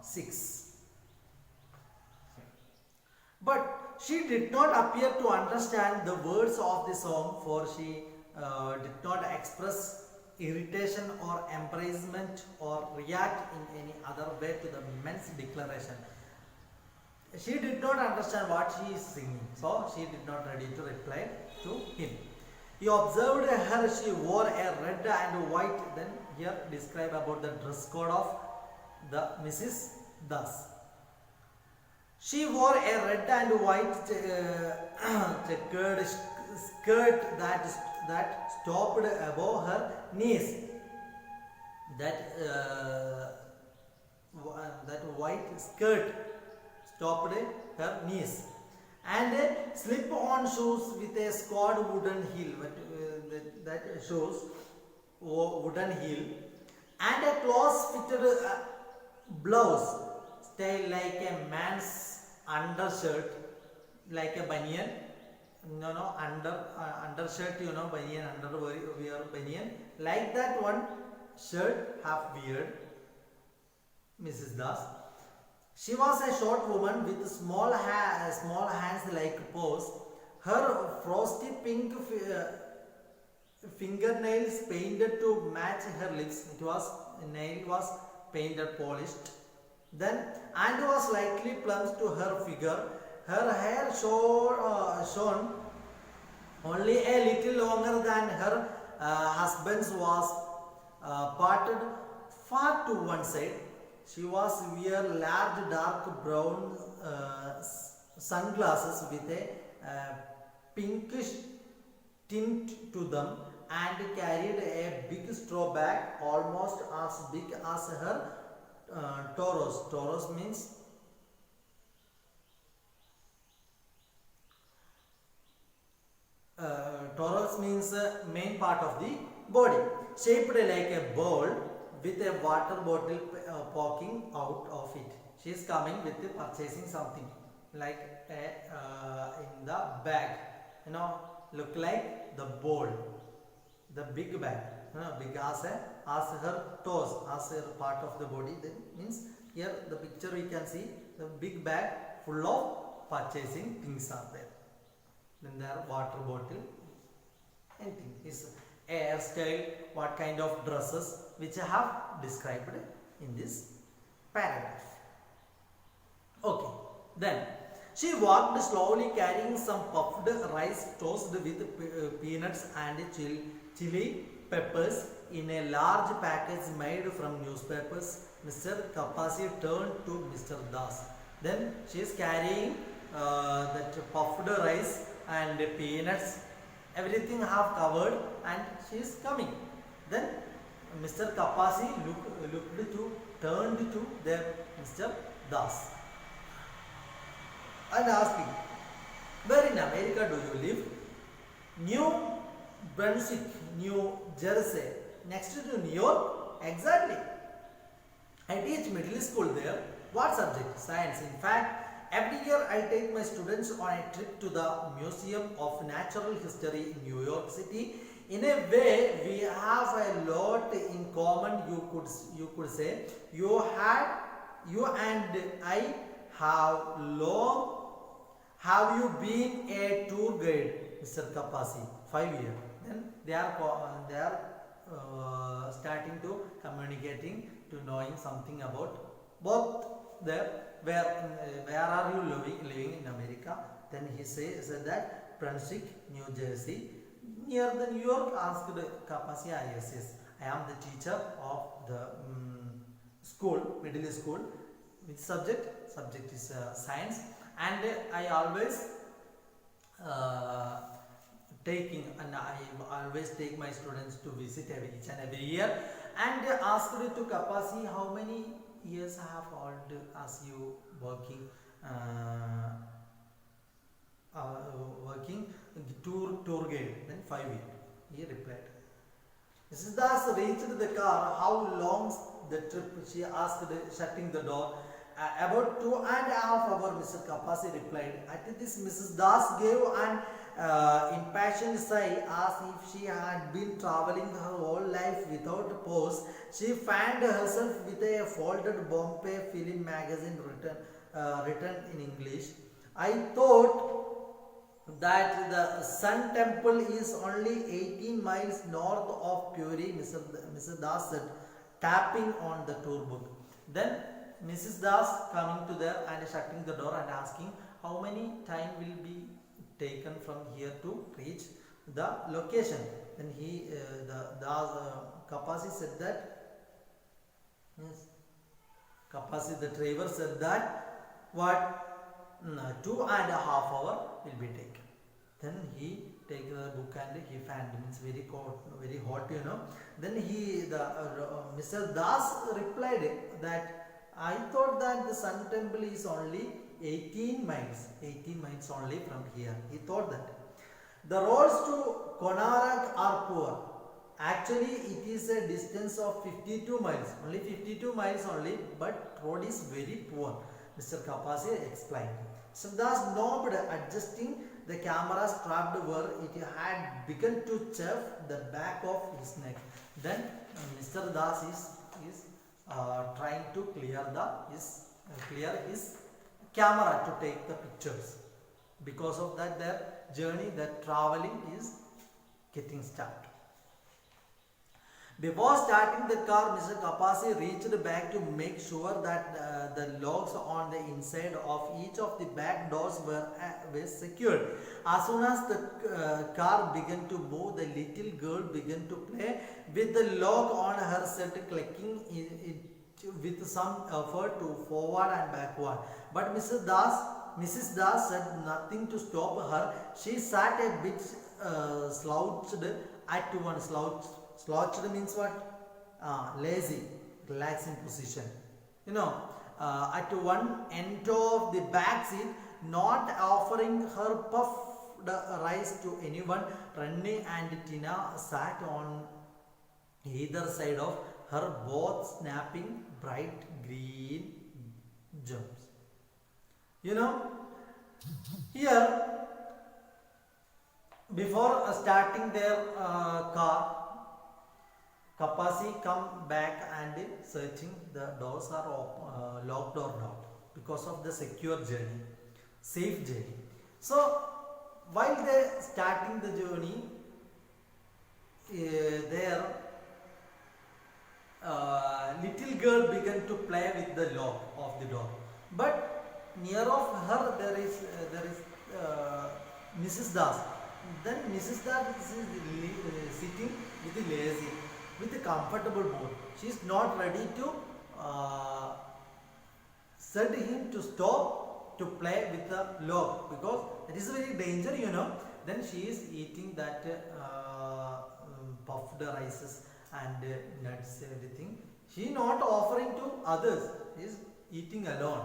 6. But she did not appear to understand the words of the song, for she did not express irritation or embarrassment or react in any other way to the men's declaration. She did not understand what she is singing, so she did not ready to reply to him. He observed her, she wore a red and white. Then here describe about the dress code of the Mrs. Das. She wore a red and white checkered skirt that stopped above her knees. That white skirt stopped her knees, and slip-on shoes with a squat wooden heel. That shows wooden heel, and a close-fitted blouse style like a man's undershirt, like a banyan. Undershirt, banyan, underwear banyan, like that one shirt half beard. Mrs. Das. She was a short woman with small hands like paws. Her frosty pink fingernails painted to match her lips. Nail was painted polished. Then and was slightly plump to her figure. Her hair shone only a little longer than her husband's was parted far to one side. She was wear large dark brown sunglasses with a pinkish tint to them, and carried a big straw bag almost as big as her torso. Torso means main part of the body, shaped like a bowl with a water bottle poking out of it. She is coming with purchasing something like in the bag, look like the bowl, the big bag, big as her toes, as her part of the body. That means here the picture we can see the big bag full of purchasing things are there. Then there are water bottle, anything is hairstyle, what kind of dresses, which I have described in this paragraph. Okay, then she walked slowly, carrying some puffed rice tossed with peanuts and chili peppers in a large package made from newspapers. Mr. Kapasi turned to Mr. Das. Then she is carrying that puffed rice and peanuts, everything have covered, and she is coming. Then Mr. Kapasi turned to the Mr. Das and asking, where in America do you live? New Brunswick, New Jersey, next to New York. Exactly. I teach middle school there. What subject? Science. In fact, every year I take my students on a trip to the Museum of Natural History in New York City. In a way, we have a lot in common. You could say you and I have you been a tour guide, Mr. Kapasi? 5 years. Then they are starting to communicating, to knowing something about both there. Where are you living in America? Then he said that Brunswick, New Jersey, near the New York. Asked Kapasi, yes, I am the teacher of the school, middle school. Which subject? Subject is science, and I always I always take my students to visit each and every year, and asked to Kapasi, how many years I have old as you working tour guide? Then 5 years. He replied. Mrs. Das reached the car. How long the trip? She asked, shutting the door. About 2.5 hours, Mr. Kapasi replied. At this, Mrs. Das gave an impassioned sigh as if she had been traveling her whole life without a pause. She found herself with a folded Bombay film magazine written in English. I thought that the Sun Temple is only 18 miles north of Puri, Mr. Das said, tapping on the tour book. Then Mrs. Das coming to there and shutting the door and asking how many time will be taken from here to reach the location. Then Kapasi said that, yes, Kapasi the driver said that what 2.5 hours will be taken. Then he take the book and he found, means very cold, very hot, Then Mr. Das replied that I thought that the Sun Temple is only 18 miles only from here. He thought that. The roads to Konark are poor. Actually, it is a distance of 52 miles. Only 52 miles only, but road is very poor. Mr. Kapasi explained. Shandas nodded, adjusting the camera strapped where it had begun to chafe the back of his neck. Then Mr. Das is trying to clear his camera to take the pictures. Because of that, their journey, their traveling is getting started. Before starting the car, Mr. Kapasi reached back to make sure that the locks on the inside of each of the back doors were secured. As soon as the car began to move, the little girl began to play with the lock on her set, clicking it with some effort to forward and backward. But Mrs. Das said nothing to stop her. She sat a bit slouched at one. Slouched means what? Lazy, relaxing position. At one end of the back seat, not offering her puffed rice to anyone. Ranni and Tina sat on either side of her, both snapping bright green gems. Here, before starting their car, Kapasi come back and searching the doors are locked or not because of the secure journey, safe journey. So while they starting the journey, their little girl began to play with the lock of the door. But near of her there is Mrs. Das. Then Mrs. Das is sitting with the lazy, with a comfortable mood. She is not ready to set him to stop to play with the lock because it is very danger, Then she is eating that puffed rices and nuts, everything. She not offering to others. She is eating alone.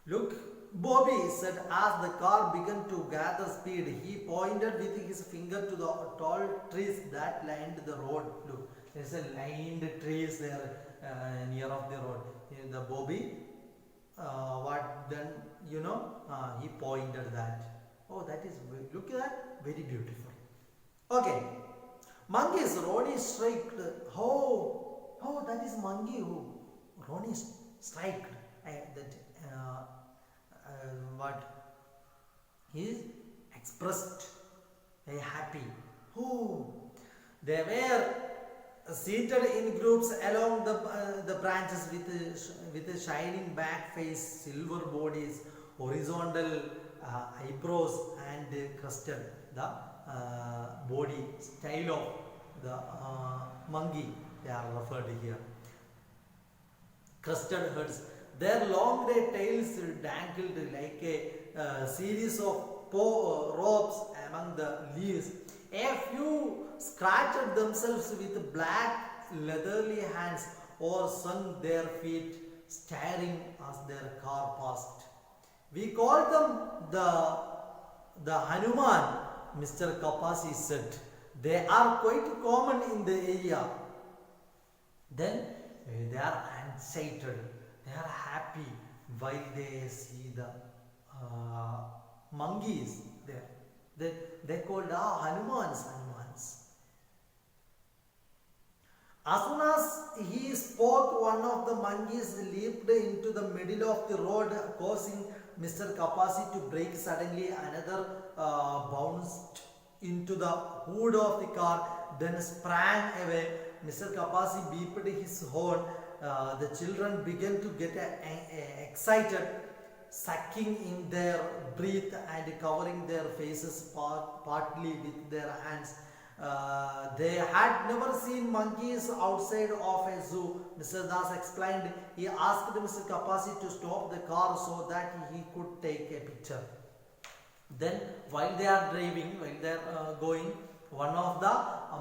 Look, Bobby said as the car began to gather speed. He pointed with his finger to the tall trees that lined the road. Look, there is a lined trees there near of the road. The Bobby, what then? He pointed that. Oh, that is, look at that, very beautiful. Okay, monkeys. Ronnie striked. Oh, that is monkey. Ronnie striked. What he is expressed very happy. They were seated in groups along the branches with a shining back face, silver bodies, horizontal eyebrows, and crested the body style of the monkey. They are referred here. Crested heads. Their long grey tails dangled like a series of ropes among the leaves. A few scratched themselves with black leathery hands or sunk their feet, staring as their car passed. We call them the Hanuman, Mr. Kapasi said. They are quite common in the area. Then they are excited. They are happy while they see the monkeys there. They called Hanumans. As soon as he spoke, one of the monkeys leaped into the middle of the road, causing Mr. Kapasi to brake suddenly. Another bounced into the hood of the car, then sprang away. Mr. Kapasi beeped his horn. The children began to get excited, sucking in their breath and covering their faces partly with their hands. They had never seen monkeys outside of a zoo. Mr. Das explained. He asked Mr. Kapasi to stop the car so that he could take a picture. Then, while they are driving, while they are going, one of the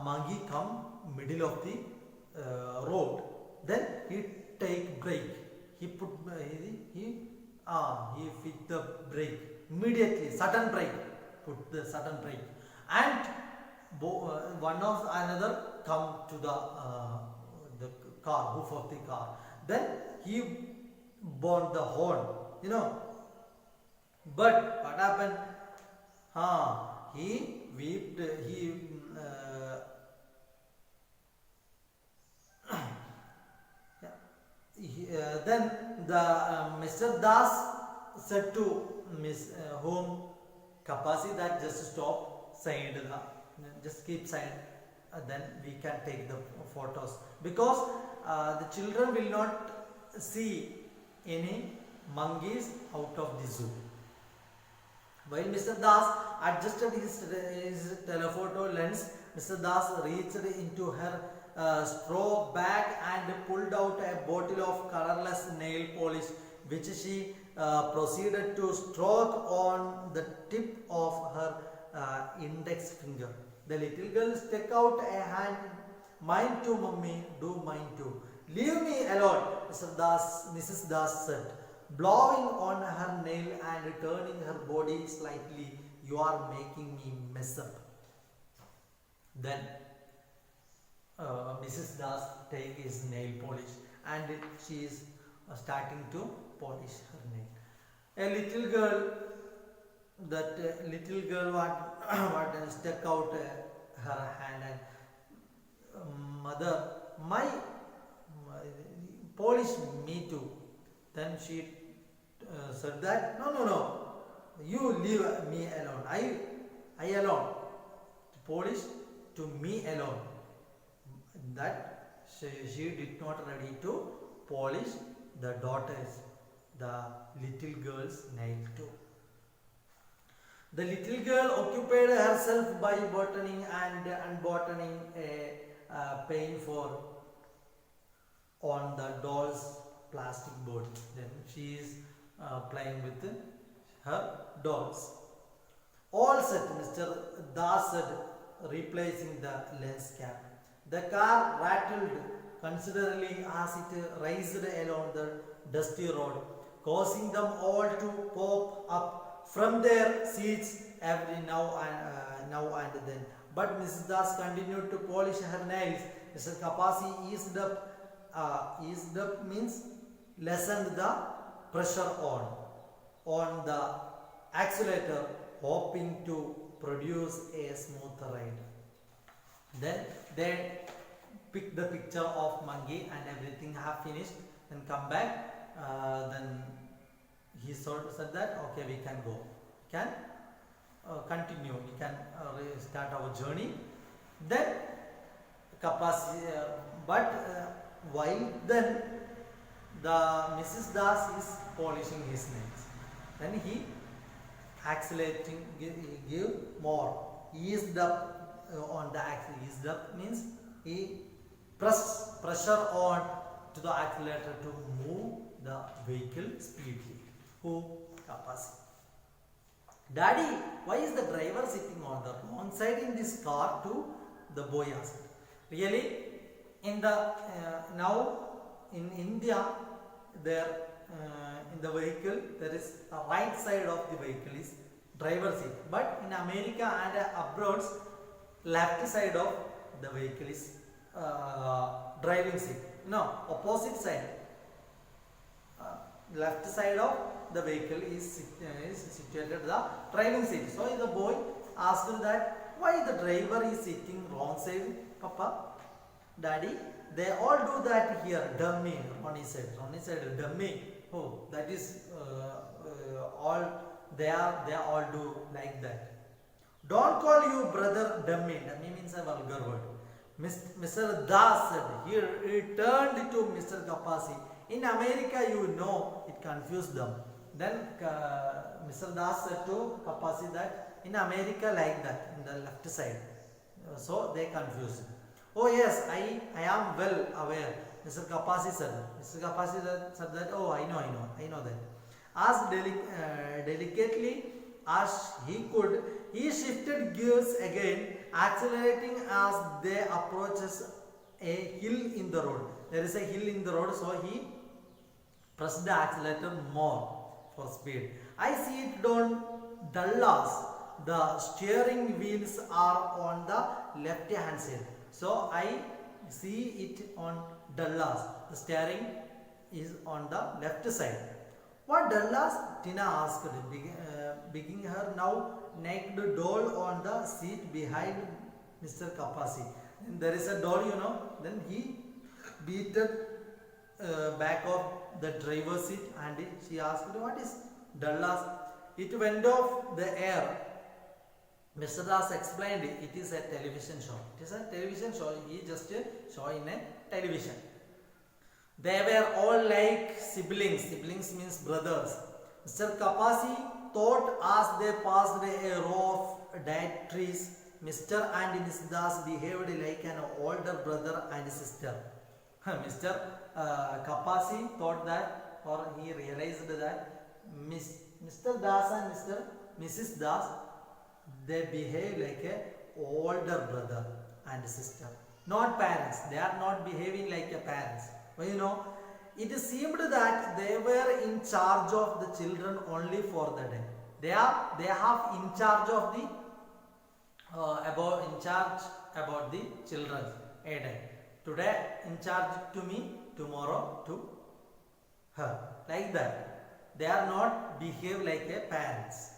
monkey come middle of the road. Then he take brake. He put he fit the brake immediately. Sudden brake. Put the sudden brake and. One of another come to the car, hoof of the car. Then he burned the horn, But what happened? He wept. Then the Mr. Das said to Miss Kapasi that just stop, side just keep side, then we can take the photos, because the children will not see any monkeys out of the zoo. While Mr. Das adjusted his telephoto lens, Mr. Das reached into her straw bag and pulled out a bottle of colorless nail polish, which she proceeded to stroke on the tip of her index finger. The little girl stuck out a hand. Mine too, mummy, do mine too. Leave me alone, Mrs. Das said, blowing on her nail and turning her body slightly. You are making me mess up. Then Mrs. Das take his nail polish and she is starting to polish her nail. A little girl, what stuck out her hand and mother, my polish me too. Then she said that no, you leave me alone. I alone polish to me alone. That she did not ready to polish the little girl's nail too. The little girl occupied herself by buttoning and unbuttoning a pinafore on the doll's plastic board. Then she is playing with her dolls. All set, Mr. Das said, replacing the lens cap. The car rattled considerably as it raced along the dusty road, causing them all to pop up from their seats every now and then. But Mrs. Das continued to polish her nails. Mr. Kapasi eased up means lessened the pressure on the accelerator, hoping to produce a smooth ride. Then they pick the picture of monkey and everything have finished and come back. Then he said that okay, we can go, we can continue, we can start our journey. Then Kapasi, while then the Mrs. Das is polishing his nails, then he accelerating, give more, eased up on the axle. Eased up means he pressed pressure on to the accelerator to move the vehicle speedily. Who? Kapasi. Daddy, why is the driver sitting on the wrong side in this car too? The boy asked. Really, in the now in India, there in the vehicle there is a right side of the vehicle is driver seat, but in America and abroad, left side of the vehicle is driving seat. No, opposite side. Left side of the vehicle is situated the driving seat. So the boy asked that why the driver is sitting wrong side, Papa, Daddy. They all do that here. Dummy, Ronnie said. Ronnie said, dummy. Oh, that is all. They all do like that. Don't call you brother dummy. Dummy means a vulgar word. Mr. Das said. Here he turned to Mr. Kapasi. In America, you know, it confused them. Then Mr. Das said to Kapasi that in America like that, in the left side. So they confused. Oh yes, I am well aware. Mr. Kapasi said. Mr. Kapasi said that, oh I know that. As delicately as he could, he shifted gears again, accelerating as they approaches a hill in the road. There is a hill in the road, so he pressed the accelerator more for speed. I see it on Dallas. The steering wheels are on the left hand side. So I see it on Dallas. The steering is on the left side. What Dallas? Tina asked, begging her now naked doll on the seat behind Mr. Kapasi. And there is a doll, you know. Then he beat the back of the driver's seat and she asked, what is Dallas? It went off the air. Mr. Das explained it is a television show. It is a television show. He just show in a television. They were all like siblings. Siblings means brothers. Mr. Kapasi thought as they passed a row of date trees, Mr. and Mrs. Das behaved like an older brother and sister. Mr. Kapasi thought that, or he realized that Mr. Das and Mrs. Das, they behave like a older brother and sister, not parents. They are not behaving like a parents. Well, you know, it seemed that they were in charge of the children only for the day. They have in charge of the about the children a day. Today in charge to me, tomorrow to her. Like that. They are not behave like a parents.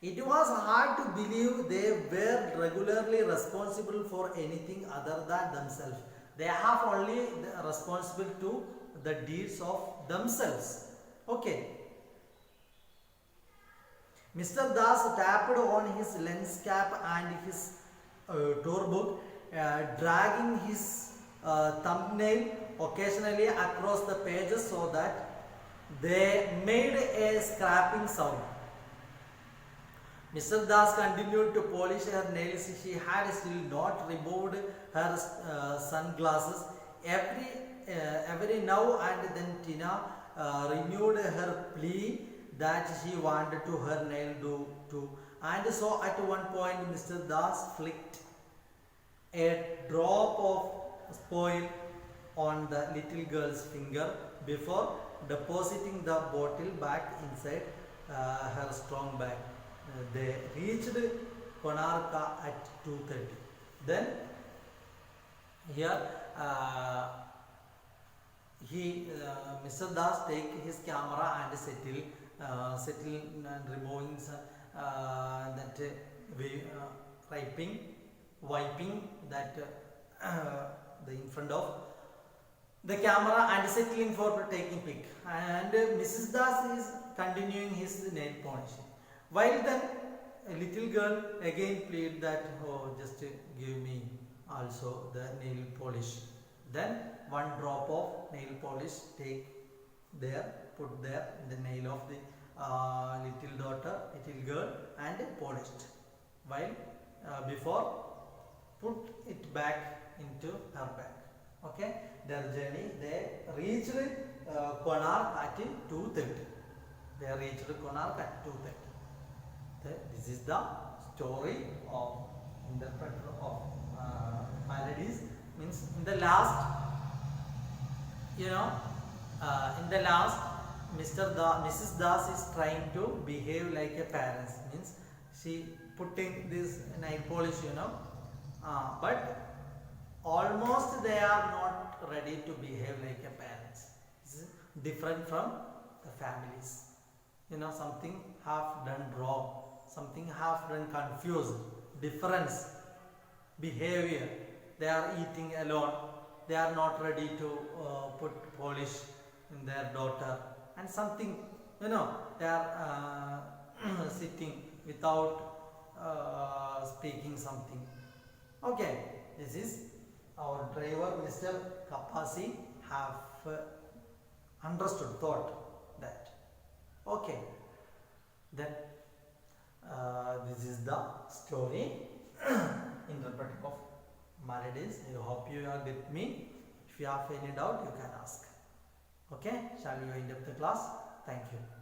It was hard to believe they were regularly responsible for anything other than themselves. They have only responsible to the deeds of themselves. Okay. Mr. Das tapped on his lens cap and his tour book, dragging his thumbnail occasionally across the pages so that they made a scraping sound. Mr. Das continued to polish her nails. She had still not removed her sunglasses. Every now and then Tina renewed her plea that she wanted to her nail do too. And so at one point Mr. Das flicked a drop of spoil on the little girl's finger before depositing the bottle back inside her strong bag. They reached Konarka at 2:30. Then here Mr. Das take his camera and settle and removing that wiping that the in front of the camera and settling for taking pic. And Mrs. Das is continuing his nail polish. While then a little girl again pleaded that, oh, just give me also the nail polish. Then one drop of nail polish take there, put there in the nail of the little girl and polished. While before put it back into her bag. Okay, their journey, they reached Konark at 2:30. They reached Konark at 2:30. This is the story of interpreter of Maladies. Means in the last, Mrs. Das is trying to behave like a parent. Means she putting this nail polish, but almost they are not ready to behave like a parents. This is different from the families. Something have done wrong. something half done, confused, difference, behavior. They are eating alone. They are not ready to put polish in their daughter and something, they are sitting without speaking something. Okay, this is our driver Mr. Kapasi have understood, thought that. Okay, then this is the story interpreting of Maladies. I hope you are with me. If you have any doubt, you can ask. Okay, shall we wind up the class? Thank you.